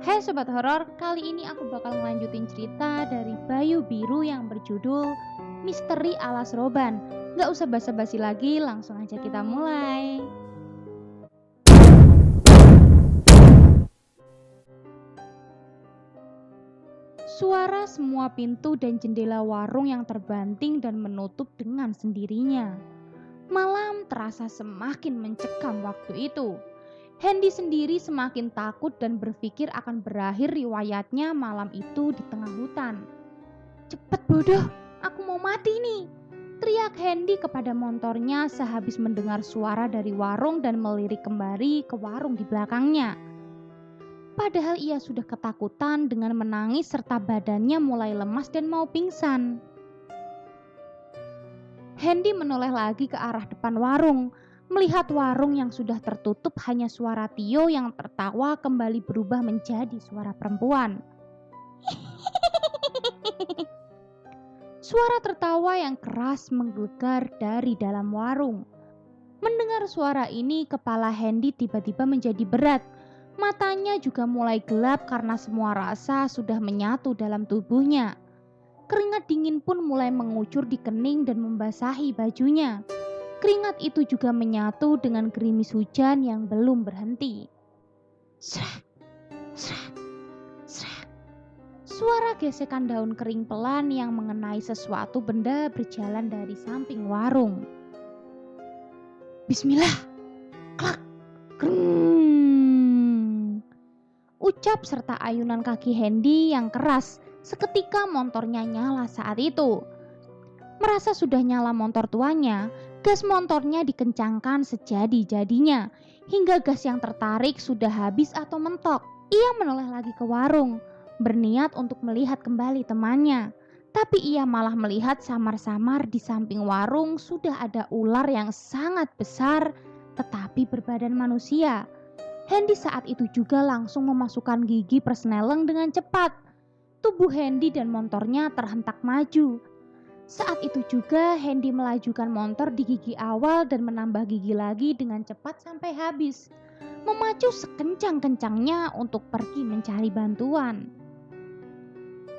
Hai Sobat Horor, kali ini aku bakal ngelanjutin cerita dari Bayu Biru yang berjudul Misteri Alas Roban. Gak usah basa-basi lagi, langsung aja kita mulai. Suara semua pintu dan jendela warung yang terbanting dan menutup dengan sendirinya. Malam terasa semakin mencekam waktu itu. Hendy sendiri semakin takut dan berpikir akan berakhir riwayatnya malam itu di tengah hutan. "Cepet bodoh, aku mau mati nih!" teriak Hendy kepada motornya sehabis mendengar suara dari warung dan melirik kembali ke warung di belakangnya. Padahal ia sudah ketakutan dengan menangis serta badannya mulai lemas dan mau pingsan. Hendy menoleh lagi ke arah depan warung. Melihat warung yang sudah tertutup, hanya suara Tio yang tertawa kembali berubah menjadi suara perempuan. Suara tertawa yang keras menggelegar dari dalam warung. Mendengar suara ini, kepala Hendy tiba-tiba menjadi berat. Matanya juga mulai gelap karena semua rasa sudah menyatu dalam tubuhnya. Keringat dingin pun mulai mengucur di kening dan membasahi bajunya. Keringat itu juga menyatu dengan gerimis hujan yang belum berhenti. Srak, srak, srak. Suara gesekan daun kering pelan yang mengenai sesuatu benda berjalan dari samping warung. Bismillah, klak, kreng. Ucap serta ayunan kaki Hendy yang keras. Seketika motornya nyala saat itu. Merasa sudah nyala motor tuanya, gas motornya dikencangkan sejadi-jadinya, hingga gas yang tertarik sudah habis atau mentok. Ia menoleh lagi ke warung, berniat untuk melihat kembali temannya. Tapi ia malah melihat samar-samar di samping warung sudah ada ular yang sangat besar tetapi berbadan manusia. Hendy saat itu juga langsung memasukkan gigi persneleng dengan cepat. Tubuh Hendy dan motornya terhentak maju. Saat itu juga Hendy melajukan motor di gigi awal dan menambah gigi lagi dengan cepat sampai habis. Memacu sekencang-kencangnya untuk pergi mencari bantuan.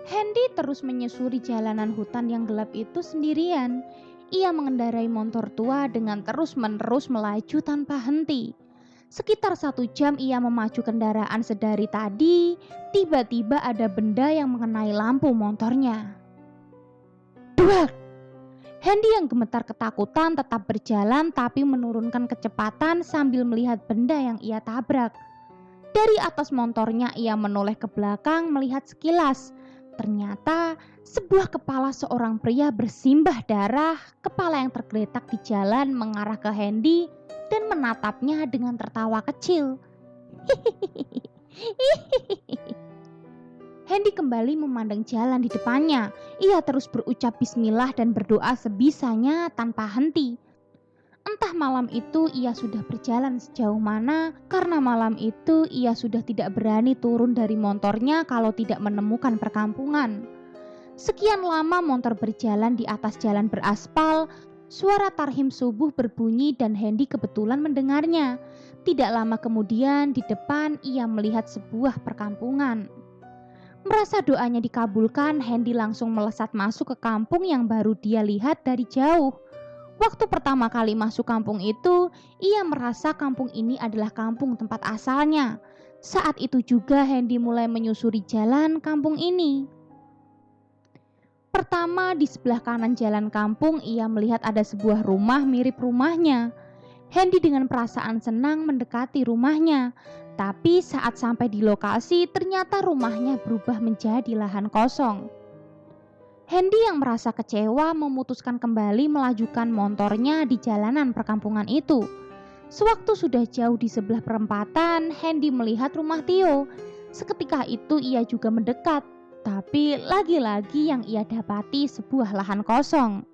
Hendy terus menyusuri jalanan hutan yang gelap itu sendirian. Ia mengendarai motor tua dengan terus-menerus melaju tanpa henti. Sekitar 1 jam ia memacu kendaraan sedari tadi, tiba-tiba ada benda yang mengenai lampu motornya. Duak! Hendy yang gemetar ketakutan tetap berjalan tapi menurunkan kecepatan sambil melihat benda yang ia tabrak. Dari atas motornya ia menoleh ke belakang melihat sekilas. Ternyata sebuah kepala seorang pria bersimbah darah, kepala yang tergeletak di jalan mengarah ke Hendy dan menatapnya dengan tertawa kecil. Hendy kembali memandang jalan di depannya. Ia terus berucap bismillah dan berdoa sebisanya tanpa henti. Entah malam itu ia sudah berjalan sejauh mana, karena malam itu ia sudah tidak berani turun dari motornya kalau tidak menemukan perkampungan. Sekian lama motor berjalan di atas jalan beraspal, suara tarhim subuh berbunyi dan Hendy kebetulan mendengarnya. Tidak lama kemudian di depan ia melihat sebuah perkampungan. Merasa doanya dikabulkan, Hendy langsung melesat masuk ke kampung yang baru dia lihat dari jauh. Waktu pertama kali masuk kampung itu, ia merasa kampung ini adalah kampung tempat asalnya. Saat itu juga Hendy mulai menyusuri jalan kampung ini. Pertama, di sebelah kanan jalan kampung ia melihat ada sebuah rumah mirip rumahnya. Hendy dengan perasaan senang mendekati rumahnya. Tapi saat sampai di lokasi ternyata rumahnya berubah menjadi lahan kosong. Hendy yang merasa kecewa memutuskan kembali melajukan motornya di jalanan perkampungan itu. Sewaktu sudah jauh di sebelah perempatan, Hendy melihat rumah Tio. Seketika itu ia juga mendekat. Tapi lagi-lagi yang ia dapati sebuah lahan kosong.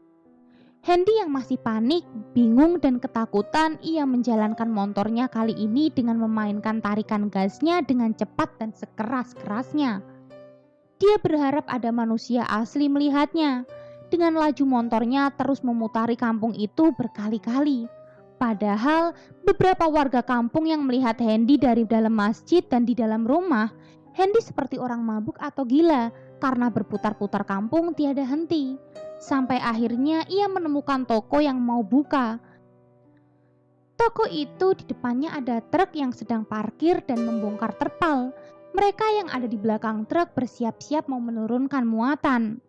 Hendy yang masih panik, bingung dan ketakutan, ia menjalankan motornya kali ini dengan memainkan tarikan gasnya dengan cepat dan sekeras-kerasnya. Dia berharap ada manusia asli melihatnya. Dengan laju motornya terus memutari kampung itu berkali-kali. Padahal beberapa warga kampung yang melihat Hendy dari dalam masjid dan di dalam rumah, Hendy seperti orang mabuk atau gila karena berputar-putar kampung tiada henti. Sampai akhirnya ia menemukan toko yang mau buka. Toko itu di depannya ada truk yang sedang parkir dan membongkar terpal. Mereka yang ada di belakang truk bersiap-siap mau menurunkan muatan.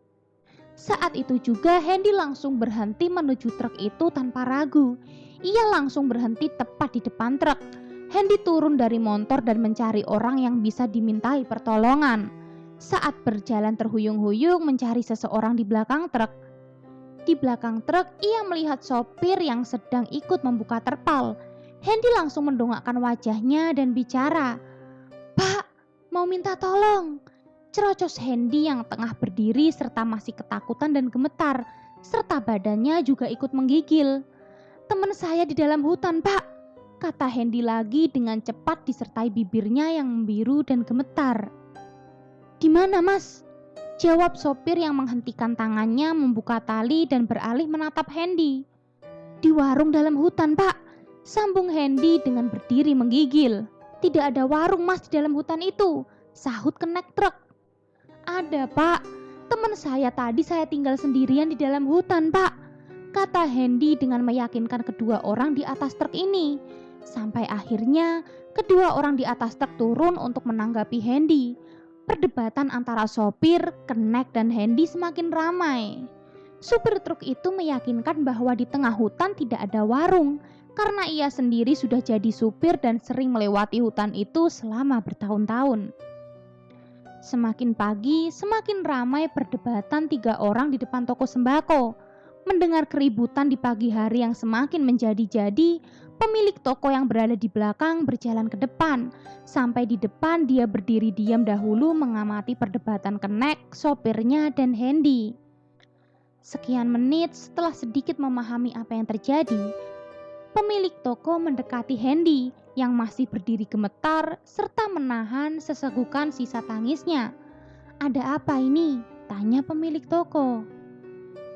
Saat itu juga Hendy langsung berhenti menuju truk itu tanpa ragu. Ia langsung berhenti tepat di depan truk. Hendy turun dari motor dan mencari orang yang bisa dimintai pertolongan. Saat berjalan terhuyung-huyung mencari seseorang di belakang truk. Di belakang truk, ia melihat sopir yang sedang ikut membuka terpal. Hendy langsung mendongakkan wajahnya dan bicara, "Pak, mau minta tolong." Cerocos Hendy yang tengah berdiri serta masih ketakutan dan gemetar, serta badannya juga ikut menggigil. "Teman saya di dalam hutan, Pak," kata Hendy lagi dengan cepat disertai bibirnya yang membiru dan gemetar. "Di mana, Mas?" jawab sopir yang menghentikan tangannya membuka tali dan beralih menatap Hendy. "Di warung dalam hutan, Pak," sambung Hendy dengan berdiri menggigil. "Tidak ada warung, Mas, di dalam hutan itu," sahut kenek truk. "Ada, Pak. Teman saya tadi saya tinggal sendirian di dalam hutan, Pak," kata Hendy dengan meyakinkan kedua orang di atas truk ini. Sampai akhirnya kedua orang di atas truk turun untuk menanggapi Hendy. Perdebatan antara sopir, kenek, dan Hendy semakin ramai. Supir truk itu meyakinkan bahwa di tengah hutan tidak ada warung karena ia sendiri sudah jadi supir dan sering melewati hutan itu selama bertahun-tahun. Semakin pagi, semakin ramai perdebatan tiga orang di depan toko sembako. Mendengar keributan di pagi hari yang semakin menjadi-jadi, pemilik toko yang berada di belakang berjalan ke depan. Sampai di depan dia berdiri diam dahulu mengamati perdebatan kenek, sopirnya, dan Hendy. Sekian menit setelah sedikit memahami apa yang terjadi, pemilik toko mendekati Hendy yang masih berdiri gemetar serta menahan sesegukan sisa tangisnya. "Ada apa ini?" tanya pemilik toko.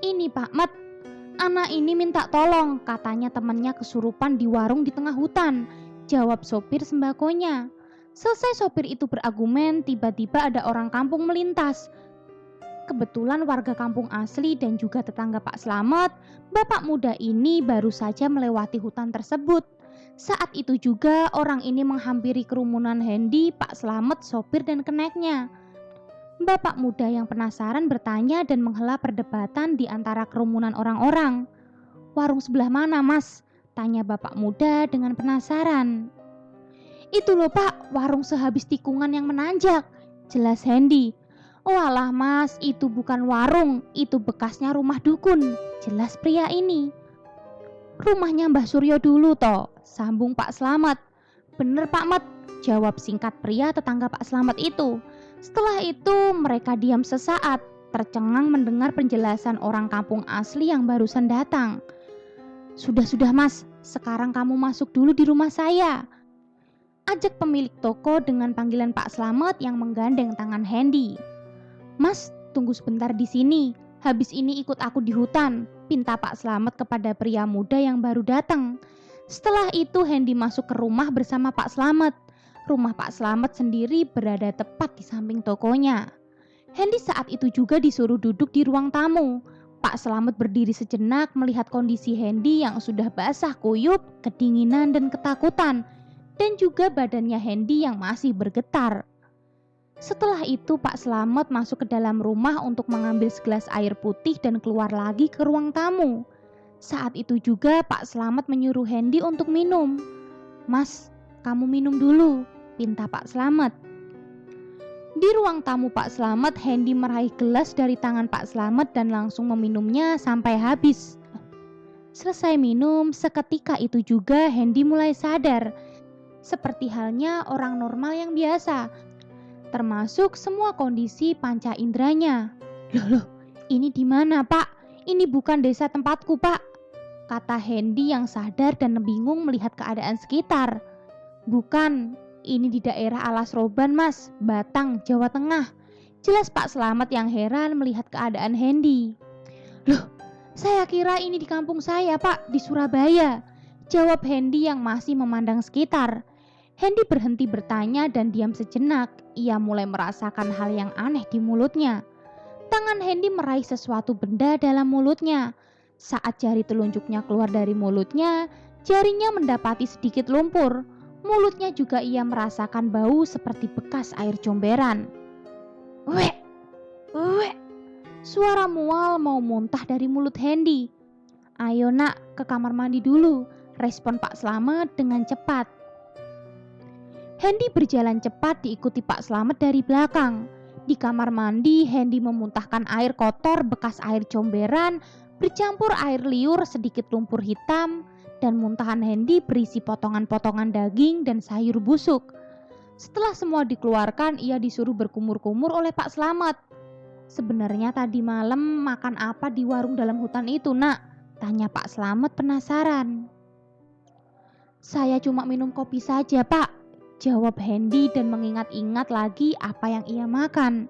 "Ini Pak Mat, anak ini minta tolong, katanya temannya kesurupan di warung di tengah hutan," jawab sopir sembakonya. Selesai sopir itu berargumen, tiba-tiba ada orang kampung melintas. Kebetulan warga kampung asli dan juga tetangga Pak Slamet, bapak muda ini baru saja melewati hutan tersebut. Saat itu juga orang ini menghampiri kerumunan Hendy, Pak Slamet, sopir, dan keneknya. Bapak muda yang penasaran bertanya dan menghela perdebatan di antara kerumunan orang-orang. "Warung sebelah mana, Mas?" tanya bapak muda dengan penasaran. "Itu loh Pak, warung sehabis tikungan yang menanjak," jelas Hendy. "Walah Mas, itu bukan warung, itu bekasnya rumah dukun," jelas pria ini. "Rumahnya Mbah Suryo dulu toh," sambung Pak Slamet. "Bener Pak Mat," jawab singkat pria tetangga Pak Slamet itu. Setelah itu mereka diam sesaat, tercengang mendengar penjelasan orang kampung asli yang barusan datang. Sudah Mas, sekarang kamu masuk dulu di rumah saya," ajak pemilik toko dengan panggilan Pak Slamet yang menggandeng tangan Hendy. "Mas, tunggu sebentar di sini, habis ini ikut aku di hutan," pinta Pak Slamet kepada pria muda yang baru datang. Setelah itu Hendy masuk ke rumah bersama Pak Slamet. Rumah Pak Slamet sendiri berada tepat di samping tokonya. Hendy saat itu juga disuruh duduk di ruang tamu. Pak Slamet berdiri sejenak melihat kondisi Hendy yang sudah basah kuyup, kedinginan, dan ketakutan, dan juga badannya Hendy yang masih bergetar. Setelah itu Pak Slamet masuk ke dalam rumah untuk mengambil segelas air putih dan keluar lagi ke ruang tamu. Saat itu juga Pak Slamet menyuruh Hendy untuk minum. "Mas, kamu minum dulu," pinta Pak Slamet. Di ruang tamu Pak Slamet, Hendy meraih gelas dari tangan Pak Slamet dan langsung meminumnya sampai habis. Selesai minum, seketika itu juga Hendy mulai sadar. Seperti halnya orang normal yang biasa, termasuk semua kondisi panca inderanya. Loh, ini di mana Pak? Ini bukan desa tempatku Pak," kata Hendy yang sadar dan bingung melihat keadaan sekitar. "Bukan, ini di daerah Alas Roban Mas, Batang, Jawa Tengah," jelas Pak Slamet yang heran melihat keadaan Hendy. "Loh, saya kira ini di kampung saya Pak, di Surabaya," jawab Hendy yang masih memandang sekitar. Hendy berhenti bertanya dan diam sejenak. Ia mulai merasakan hal yang aneh di mulutnya. Tangan Hendy meraih sesuatu benda dalam mulutnya. Saat jari telunjuknya keluar dari mulutnya, jarinya mendapati sedikit lumpur. Mulutnya juga ia merasakan bau seperti bekas air comberan. Wek, wek. Suara mual mau muntah dari mulut Hendy. Ayo nak, ke kamar mandi dulu, respon Pak Slamet dengan cepat. Hendy berjalan cepat diikuti Pak Slamet dari belakang. Di kamar mandi, Hendy memuntahkan air kotor bekas air comberan, bercampur air liur sedikit lumpur hitam, dan muntahan Hendy berisi potongan-potongan daging dan sayur busuk. Setelah semua dikeluarkan, ia disuruh berkumur-kumur oleh Pak Slamet. Sebenarnya tadi malam makan apa di warung dalam hutan itu, nak? Tanya Pak Slamet penasaran. Saya cuma minum kopi saja, Pak, jawab Hendy dan mengingat-ingat lagi apa yang ia makan.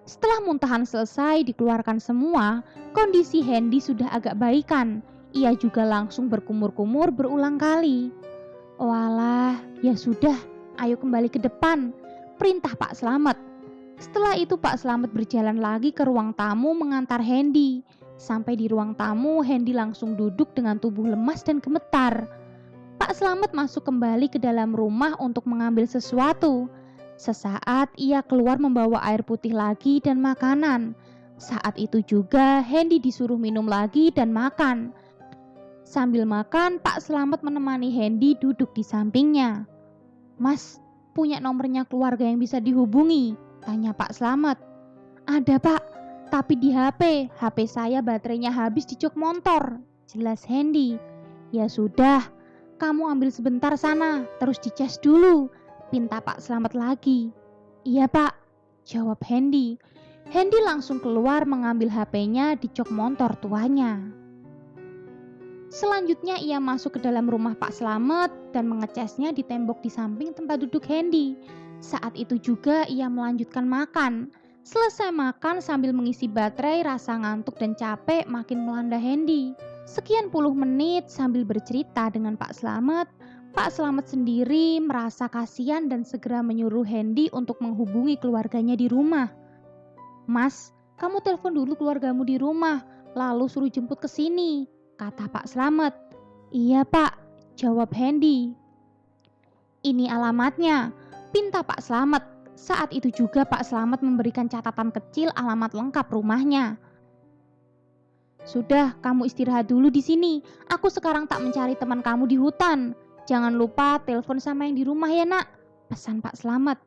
Setelah muntahan selesai dikeluarkan semua, kondisi Hendy sudah agak baikan. Ia juga langsung berkumur-kumur berulang kali. Walah, ya sudah, ayo kembali ke depan, perintah Pak Slamet. Setelah itu Pak Slamet berjalan lagi ke ruang tamu mengantar Hendy. Sampai di ruang tamu, Hendy langsung duduk dengan tubuh lemas dan gemetar. Pak Slamet masuk kembali ke dalam rumah untuk mengambil sesuatu. Sesaat ia keluar membawa air putih lagi dan makanan. Saat itu juga Hendy disuruh minum lagi dan makan. Sambil makan, Pak Slamet menemani Hendy duduk di sampingnya. Mas, punya nomornya keluarga yang bisa dihubungi? Tanya Pak Slamet. Ada, Pak, tapi di HP saya baterainya habis di jok motor, jelas Hendy. Ya sudah, kamu ambil sebentar sana, terus dicas dulu, pinta Pak Slamet lagi. Iya Pak, jawab Hendy. Hendy langsung keluar mengambil HP-nya di jok motor tuanya. Selanjutnya ia masuk ke dalam rumah Pak Slamet dan mengecasnya di tembok di samping tempat duduk Hendy. Saat itu juga ia melanjutkan makan. Selesai makan sambil mengisi baterai, rasa ngantuk dan capek makin melanda Hendy. Sekian puluh menit sambil bercerita dengan Pak Slamet, Pak Slamet sendiri merasa kasihan dan segera menyuruh Hendy untuk menghubungi keluarganya di rumah. Mas, kamu telepon dulu keluargamu di rumah, lalu suruh jemput ke sini, kata Pak Slamet. Iya Pak, jawab Hendy. Ini alamatnya, pinta Pak Slamet. Saat itu juga Pak Slamet memberikan catatan kecil alamat lengkap rumahnya. Sudah, kamu istirahat dulu di sini. Aku sekarang tak mencari teman kamu di hutan. Jangan lupa telepon sama yang di rumah ya nak, pesan Pak Slamet.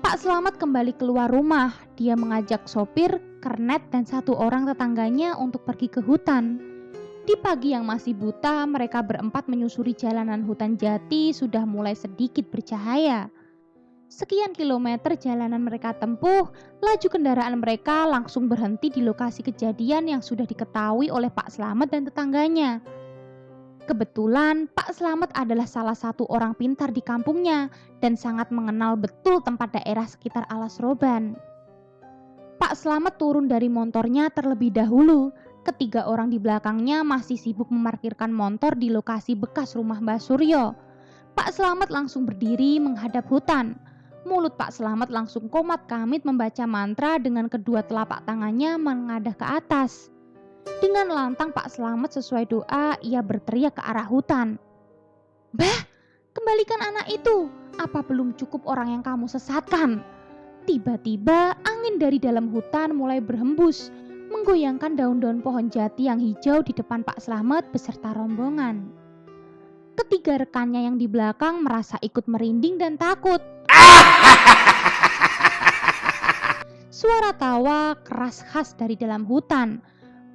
Pak Slamet kembali keluar rumah. Dia mengajak sopir, kernet, dan satu orang tetangganya untuk pergi ke hutan. Di pagi yang masih buta, mereka berempat menyusuri jalanan hutan jati sudah mulai sedikit bercahaya. Sekian kilometer jalanan mereka tempuh, laju kendaraan mereka langsung berhenti di lokasi kejadian yang sudah diketahui oleh Pak Slamet dan tetangganya. Kebetulan Pak Slamet adalah salah satu orang pintar di kampungnya dan sangat mengenal betul tempat daerah sekitar Alas Roban. Pak Slamet turun dari motornya terlebih dahulu. Ketiga orang di belakangnya masih sibuk memarkirkan motor di lokasi bekas rumah Mbah Suryo. Pak Slamet langsung berdiri menghadap hutan. Mulut Pak Slamet langsung komat kamit membaca mantra dengan kedua telapak tangannya mengadah ke atas. Dengan lantang Pak Slamet sesuai doa, ia berteriak ke arah hutan. Bah, kembalikan anak itu. Apa belum cukup orang yang kamu sesatkan? Tiba-tiba angin dari dalam hutan mulai berhembus, menggoyangkan daun-daun pohon jati yang hijau di depan Pak Slamet beserta rombongan. Ketiga rekannya yang di belakang merasa ikut merinding dan takut. Suara tawa keras khas dari dalam hutan.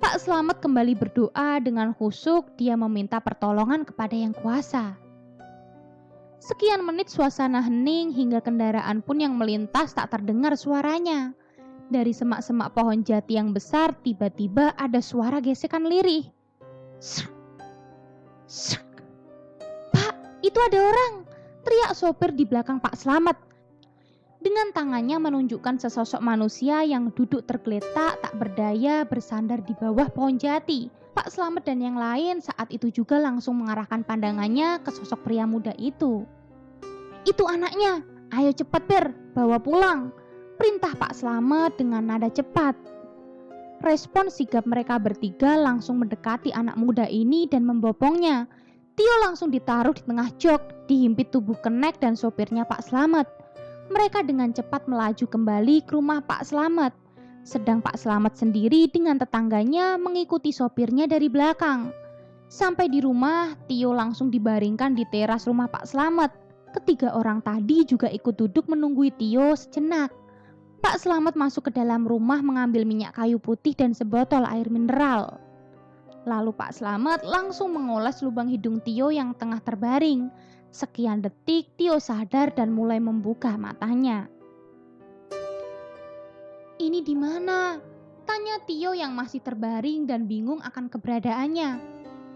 Pak Slamet kembali berdoa dengan khusyuk. Dia meminta pertolongan kepada Yang Kuasa. Sekian menit suasana hening hingga kendaraan pun yang melintas tak terdengar suaranya. Dari semak-semak pohon jati yang besar tiba-tiba ada suara gesekan lirih. Sruk, sruk. Pak, itu ada orang, teriak sopir di belakang Pak Slamet. Dengan tangannya menunjukkan sesosok manusia yang duduk tergeletak tak berdaya bersandar di bawah pohon jati. Pak Slamet dan yang lain saat itu juga langsung mengarahkan pandangannya ke sosok pria muda itu. Itu anaknya, ayo cepat Ber, bawa pulang, perintah Pak Slamet dengan nada cepat. Respon sigap mereka bertiga langsung mendekati anak muda ini dan membopongnya. Tio langsung ditaruh di tengah jok, dihimpit tubuh Kenek dan sopirnya Pak Slamet. Mereka dengan cepat melaju kembali ke rumah Pak Slamet. Sedang Pak Slamet sendiri dengan tetangganya mengikuti sopirnya dari belakang. Sampai di rumah, Tio langsung dibaringkan di teras rumah Pak Slamet. Ketiga orang tadi juga ikut duduk menunggui Tio sejenak. Pak Slamet masuk ke dalam rumah mengambil minyak kayu putih dan sebotol air mineral. Lalu Pak Slamet langsung mengoles lubang hidung Tio yang tengah terbaring. Sekian detik Tio sadar dan mulai membuka matanya. Ini di mana? Tanya Tio yang masih terbaring dan bingung akan keberadaannya.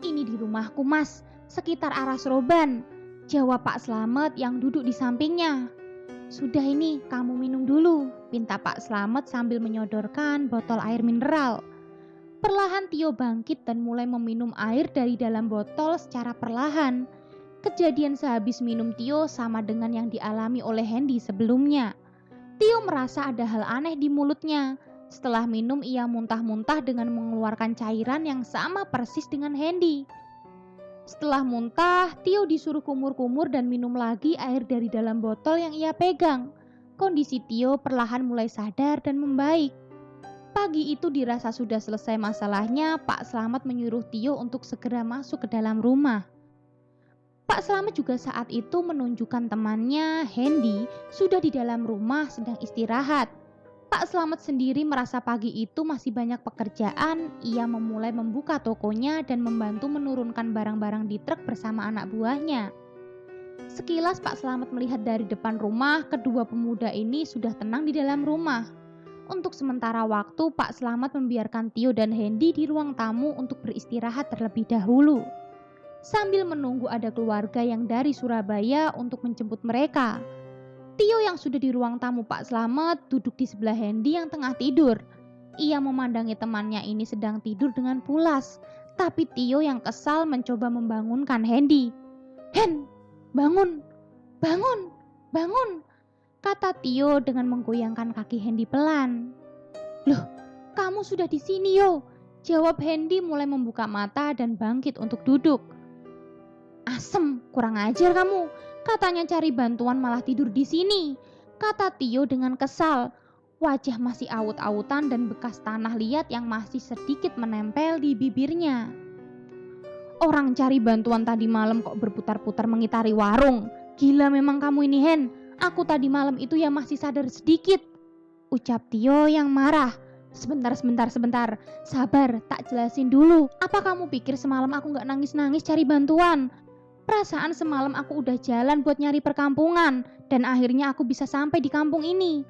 Ini di rumahku Mas, sekitar arah Seroban, jawab Pak Slamet yang duduk di sampingnya. Sudah ini, kamu minum dulu, pinta Pak Slamet sambil menyodorkan botol air mineral. Perlahan Tio bangkit dan mulai meminum air dari dalam botol secara perlahan. Kejadian sehabis minum Tio sama dengan yang dialami oleh Hendy sebelumnya. Tio merasa ada hal aneh di mulutnya. Setelah minum ia muntah-muntah dengan mengeluarkan cairan yang sama persis dengan Hendy. Setelah muntah, Tio disuruh kumur-kumur dan minum lagi air dari dalam botol yang ia pegang. Kondisi Tio perlahan mulai sadar dan membaik. Pagi itu dirasa sudah selesai masalahnya, Pak Slamet menyuruh Tio untuk segera masuk ke dalam rumah. Pak Slamet juga saat itu menunjukkan temannya, Hendy, sudah di dalam rumah sedang istirahat. Pak Slamet sendiri merasa pagi itu masih banyak pekerjaan, ia memulai membuka tokonya dan membantu menurunkan barang-barang di truk bersama anak buahnya. Sekilas Pak Slamet melihat dari depan rumah, kedua pemuda ini sudah tenang di dalam rumah. Untuk sementara waktu, Pak Slamet membiarkan Tio dan Hendy di ruang tamu untuk beristirahat terlebih dahulu. Sambil menunggu ada keluarga yang dari Surabaya untuk menjemput mereka. Tio yang sudah di ruang tamu Pak Slamet duduk di sebelah Hendy yang tengah tidur. Ia memandangi temannya ini sedang tidur dengan pulas, tapi Tio yang kesal mencoba membangunkan Hendy. "Hen, bangun, bangun, bangun," kata Tio dengan menggoyangkan kaki Hendy pelan. "Loh, kamu sudah di sini yo," jawab Hendy mulai membuka mata dan bangkit untuk duduk. "Asem, kurang ajar kamu. Katanya cari bantuan malah tidur di sini," kata Tio dengan kesal. Wajah masih awut-awutan dan bekas tanah liat yang masih sedikit menempel di bibirnya. "Orang cari bantuan tadi malam kok berputar-putar mengitari warung. Gila memang kamu ini, Hen. Aku tadi malam itu ya masih sadar sedikit," ucap Tio yang marah. Sebentar. Sabar, tak jelasin dulu. Apa kamu pikir semalam aku gak nangis-nangis cari bantuan? Perasaan semalam aku udah jalan buat nyari perkampungan, dan akhirnya aku bisa sampai di kampung ini.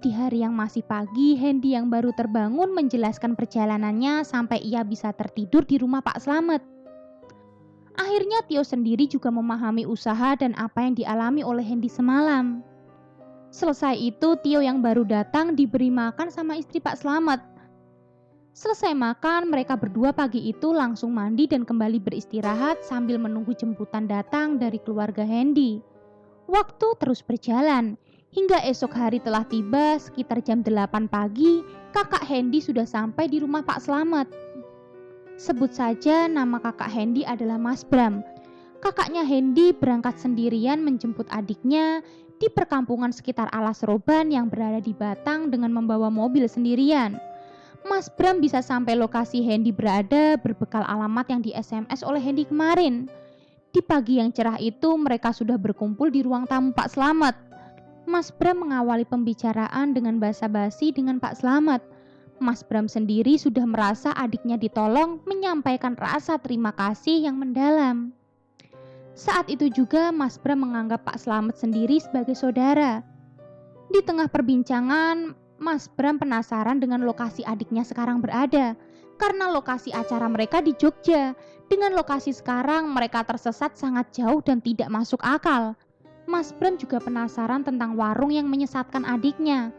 Di hari yang masih pagi, Hendy yang baru terbangun menjelaskan perjalanannya sampai ia bisa tertidur di rumah Pak Slamet. Akhirnya Tio sendiri juga memahami usaha dan apa yang dialami oleh Hendy semalam. Selesai itu, Tio yang baru datang diberi makan sama istri Pak Slamet. Selesai makan, mereka berdua pagi itu langsung mandi dan kembali beristirahat sambil menunggu jemputan datang dari keluarga Hendy. Waktu terus berjalan, hingga esok hari telah tiba sekitar jam 8 pagi, kakak Hendy sudah sampai di rumah Pak Slamet. Sebut saja nama kakak Hendy adalah Mas Bram. Kakaknya Hendy berangkat sendirian menjemput adiknya di perkampungan sekitar Alas Roban yang berada di Batang dengan membawa mobil sendirian. Mas Bram bisa sampai lokasi Hendy berada berbekal alamat yang di SMS oleh Hendy kemarin. Di pagi yang cerah itu mereka sudah berkumpul di ruang tamu Pak Slamet. Mas Bram mengawali pembicaraan dengan basa-basi dengan Pak Slamet. Mas Bram sendiri sudah merasa adiknya ditolong, menyampaikan rasa terima kasih yang mendalam. Saat itu juga Mas Bram menganggap Pak Slamet sendiri sebagai saudara. Di tengah perbincangan, Mas Bram penasaran dengan lokasi adiknya sekarang berada, karena lokasi acara mereka di Jogja. Dengan lokasi sekarang mereka tersesat sangat jauh dan tidak masuk akal. Mas Bram juga penasaran tentang warung yang menyesatkan adiknya.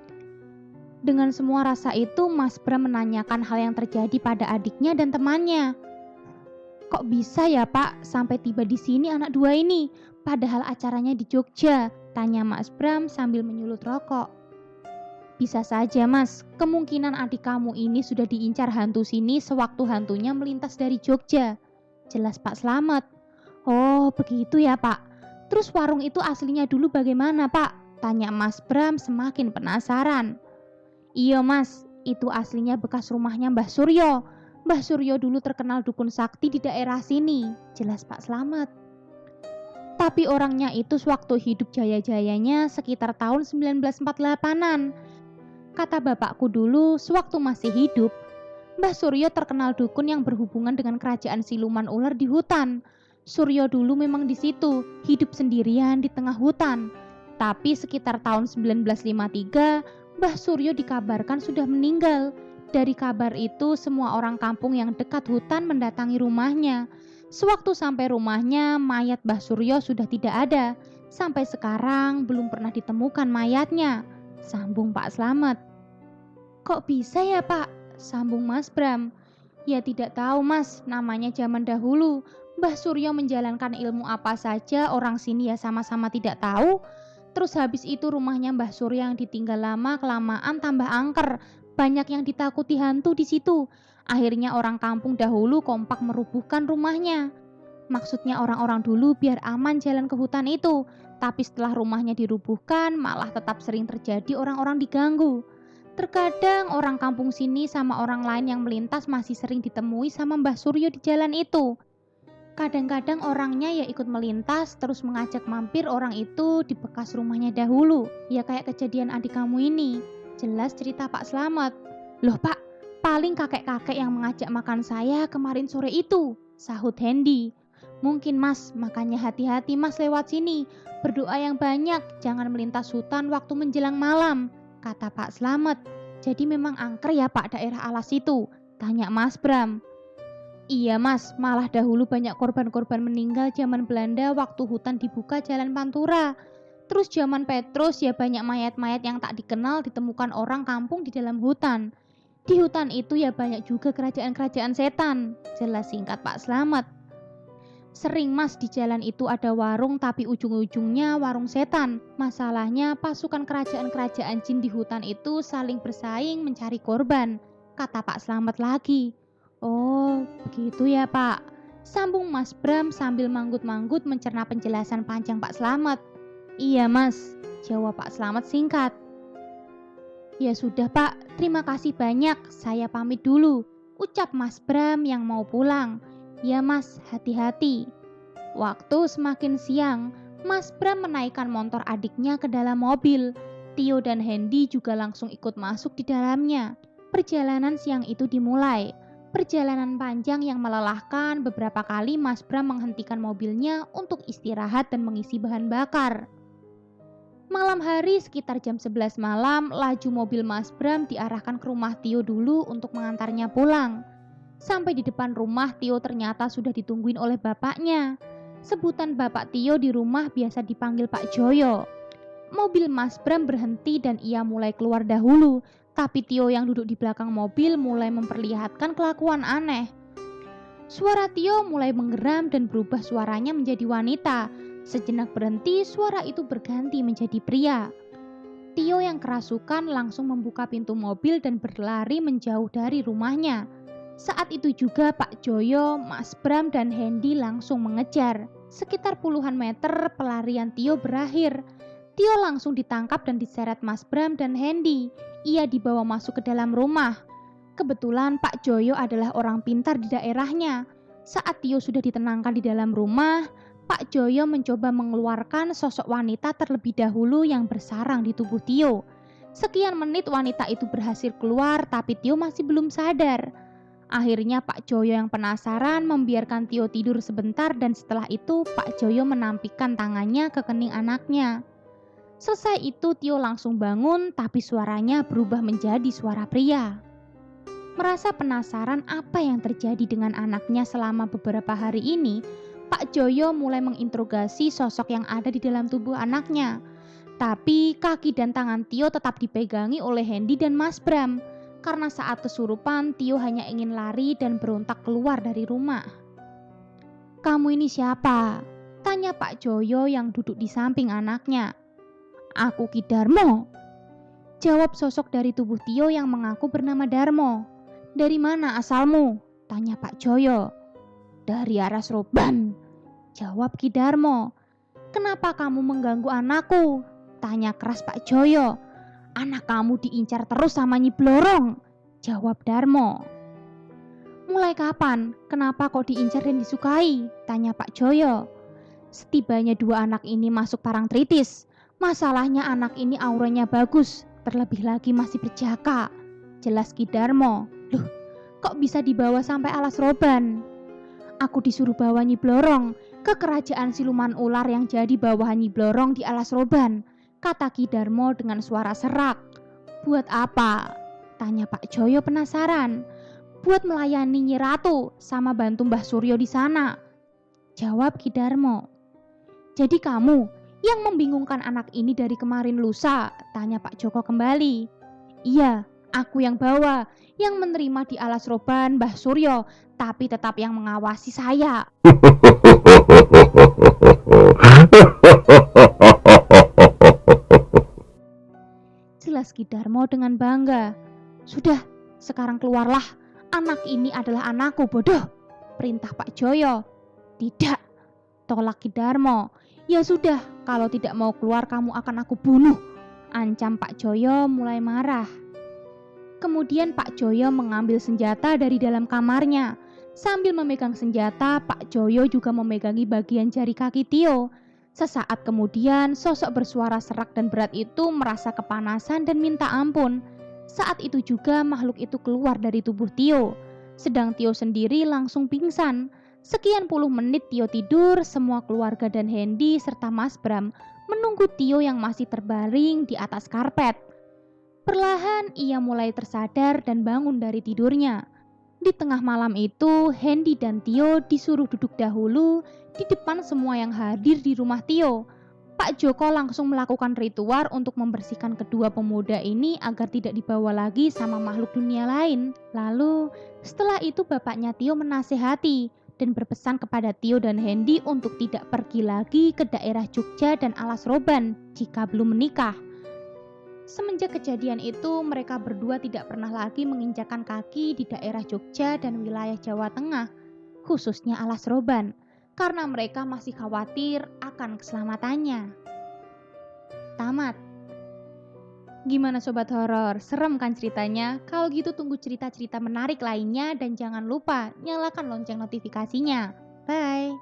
Dengan semua rasa itu, Mas Bram menanyakan hal yang terjadi pada adiknya dan temannya. Kok bisa ya Pak sampai tiba di sini anak dua ini? Padahal acaranya di Jogja, tanya Mas Bram sambil menyulut rokok. Bisa saja Mas, kemungkinan adik kamu ini sudah diincar hantu sini sewaktu hantunya melintas dari Jogja. Jelas Pak Slamet. Oh begitu ya Pak. Terus warung itu aslinya dulu bagaimana Pak? Tanya Mas Bram semakin penasaran. Iya Mas, itu aslinya bekas rumahnya Mbah Suryo. Mbah Suryo dulu terkenal dukun sakti di daerah sini. Jelas Pak Slamet. Tapi orangnya itu sewaktu hidup jaya-jayanya sekitar tahun 1948-an. Kata bapakku dulu, sewaktu masih hidup, Mbah Suryo terkenal dukun yang berhubungan dengan kerajaan siluman ular di hutan. Suryo dulu memang di situ, hidup sendirian di tengah hutan. Tapi sekitar tahun 1953, Mbah Suryo dikabarkan sudah meninggal. Dari kabar itu, semua orang kampung yang dekat hutan mendatangi rumahnya. Sewaktu sampai rumahnya, mayat Mbah Suryo sudah tidak ada. Sampai sekarang belum pernah ditemukan mayatnya. Sambung Pak Slamet. Kok bisa ya Pak? Sambung Mas Bram. Ya tidak tahu Mas, namanya zaman dahulu. Mbah Suryo menjalankan ilmu apa saja orang sini ya sama-sama tidak tahu. Terus habis itu rumahnya Mbah Suryo yang ditinggal lama-kelamaan tambah angker. Banyak yang ditakuti hantu di situ. Akhirnya orang kampung dahulu kompak merubuhkan rumahnya. Maksudnya orang-orang dulu biar aman jalan ke hutan itu. Tapi setelah rumahnya dirubuhkan, malah tetap sering terjadi orang-orang diganggu. Terkadang orang kampung sini sama orang lain yang melintas masih sering ditemui sama Mbah Suryo di jalan itu. Kadang-kadang orangnya ya ikut melintas terus mengajak mampir orang itu di bekas rumahnya dahulu. Ya kayak kejadian adik kamu ini. Jelas cerita Pak Slamet. Loh Pak, paling kakek-kakek yang mengajak makan saya kemarin sore itu, sahut Hendy. Mungkin Mas, makanya hati-hati Mas lewat sini. Berdoa yang banyak, jangan melintas hutan waktu menjelang malam, kata Pak Slamet. Jadi memang angker ya Pak daerah alas itu, tanya Mas Bram. Iya Mas, malah dahulu banyak korban-korban meninggal zaman Belanda waktu hutan dibuka jalan Pantura. Terus zaman Petrus ya banyak mayat-mayat yang tak dikenal ditemukan orang kampung di dalam hutan. Di hutan itu ya banyak juga kerajaan-kerajaan setan, jelas singkat Pak Slamet. Sering Mas di jalan itu ada warung tapi ujung-ujungnya warung setan. Masalahnya pasukan kerajaan-kerajaan jin di hutan itu saling bersaing mencari korban, kata Pak Slamet lagi. Oh begitu ya Pak, sambung Mas Bram sambil manggut-manggut mencerna penjelasan panjang Pak Slamet. Iya Mas, jawab Pak Slamet singkat. Ya sudah Pak, terima kasih banyak, saya pamit dulu, ucap Mas Bram yang mau pulang. Ya Mas, hati-hati. Waktu semakin siang, Mas Bram menaikkan motor adiknya ke dalam mobil. Tio dan Hendy juga langsung ikut masuk di dalamnya. Perjalanan siang itu dimulai. Perjalanan panjang yang melelahkan. Beberapa kali Mas Bram menghentikan mobilnya untuk istirahat dan mengisi bahan bakar. Malam hari sekitar jam 11 malam, laju mobil Mas Bram diarahkan ke rumah Tio dulu untuk mengantarnya pulang. Sampai di depan rumah, Tio ternyata sudah ditungguin oleh bapaknya. Sebutan bapak Tio di rumah biasa dipanggil Pak Joyo. Mobil Mas Bram berhenti dan ia mulai keluar dahulu. Tapi Tio yang duduk di belakang mobil mulai memperlihatkan kelakuan aneh. Suara Tio mulai menggeram dan berubah suaranya menjadi wanita. Sejenak berhenti, suara itu berganti menjadi pria. Tio yang kerasukan langsung membuka pintu mobil dan berlari menjauh dari rumahnya. Saat itu juga Pak Joyo, Mas Bram dan Hendy langsung mengejar. Sekitar puluhan meter pelarian Tio berakhir. Tio langsung ditangkap dan diseret Mas Bram dan Hendy. Ia dibawa masuk ke dalam rumah. Kebetulan Pak Joyo adalah orang pintar di daerahnya. Saat Tio sudah ditenangkan di dalam rumah, Pak Joyo mencoba mengeluarkan sosok wanita terlebih dahulu yang bersarang di tubuh Tio. Sekian menit wanita itu berhasil keluar tapi Tio masih belum sadar. Akhirnya Pak Joyo yang penasaran membiarkan Tio tidur sebentar dan setelah itu Pak Joyo menampikkan tangannya ke kening anaknya. Selesai itu Tio langsung bangun tapi suaranya berubah menjadi suara pria. Merasa penasaran apa yang terjadi dengan anaknya selama beberapa hari ini, Pak Joyo mulai menginterogasi sosok yang ada di dalam tubuh anaknya. Tapi kaki dan tangan Tio tetap dipegangi oleh Hendy dan Mas Bram. Karena saat kesurupan, Tio hanya ingin lari dan berontak keluar dari rumah. "Kamu ini siapa?" tanya Pak Joyo yang duduk di samping anaknya. "Aku Ki Darmo," jawab sosok dari tubuh Tio yang mengaku bernama Darmo. "Dari mana asalmu?" tanya Pak Joyo. "Dari Aras Roban," jawab Ki Darmo. "Kenapa kamu mengganggu anakku?" tanya keras Pak Joyo. "Anak kamu diincar terus sama Nyi Blorong," jawab Darmo. "Mulai kapan? Kenapa kok diincar dan disukai?" tanya Pak Joyo. "Setibanya dua anak ini masuk Parangtritis. Masalahnya anak ini auranya bagus, terlebih lagi masih berjaka," jelas Ki Darmo. "Loh, kok bisa dibawa sampai Alas Roban?" "Aku disuruh bawa Nyi Blorong ke kerajaan siluman ular yang jadi bawahan Nyi Blorong di Alas Roban," kata Ki Darmo dengan suara serak. "Buat apa?" tanya Pak Joyo penasaran. "Buat melayani Nyi Ratu sama bantu Mbah Suryo di sana," jawab Ki Darmo. "Jadi kamu yang membingungkan anak ini dari kemarin lusa?" tanya Pak Joko kembali. "Iya, aku yang bawa, yang menerima di Alas Roban Mbah Suryo, tapi tetap yang mengawasi saya," jelas Ki Darmo dengan bangga. "Sudah, sekarang keluarlah. Anak ini adalah anakku, bodoh," perintah Pak Joyo. "Tidak," tolak Ki Darmo. "Ya sudah, kalau tidak mau keluar kamu akan aku bunuh," ancam Pak Joyo mulai marah. Kemudian Pak Joyo mengambil senjata dari dalam kamarnya. Sambil memegang senjata, Pak Joyo juga memegangi bagian jari kaki Tio. Sesaat kemudian, sosok bersuara serak dan berat itu merasa kepanasan dan minta ampun. Saat itu juga makhluk itu keluar dari tubuh Tio. Sedang Tio sendiri langsung pingsan. Sekian puluh menit Tio tidur, semua keluarga dan Hendy serta Mas Bram menunggu Tio yang masih terbaring di atas karpet. Perlahan ia mulai tersadar dan bangun dari tidurnya. Di tengah malam itu, Hendy dan Tio disuruh duduk dahulu di depan semua yang hadir di rumah Tio. Pak Joko langsung melakukan ritual untuk membersihkan kedua pemuda ini agar tidak dibawa lagi sama makhluk dunia lain. Lalu, setelah itu bapaknya Tio menasehati dan berpesan kepada Tio dan Hendy untuk tidak pergi lagi ke daerah Jogja dan Alas Roban jika belum menikah. Semenjak kejadian itu, mereka berdua tidak pernah lagi menginjakan kaki di daerah Jogja dan wilayah Jawa Tengah, khususnya Alas Roban, karena mereka masih khawatir akan keselamatannya. Tamat. Gimana sobat horor? Serem kan ceritanya? Kalau gitu tunggu cerita-cerita menarik lainnya dan jangan lupa nyalakan lonceng notifikasinya. Bye.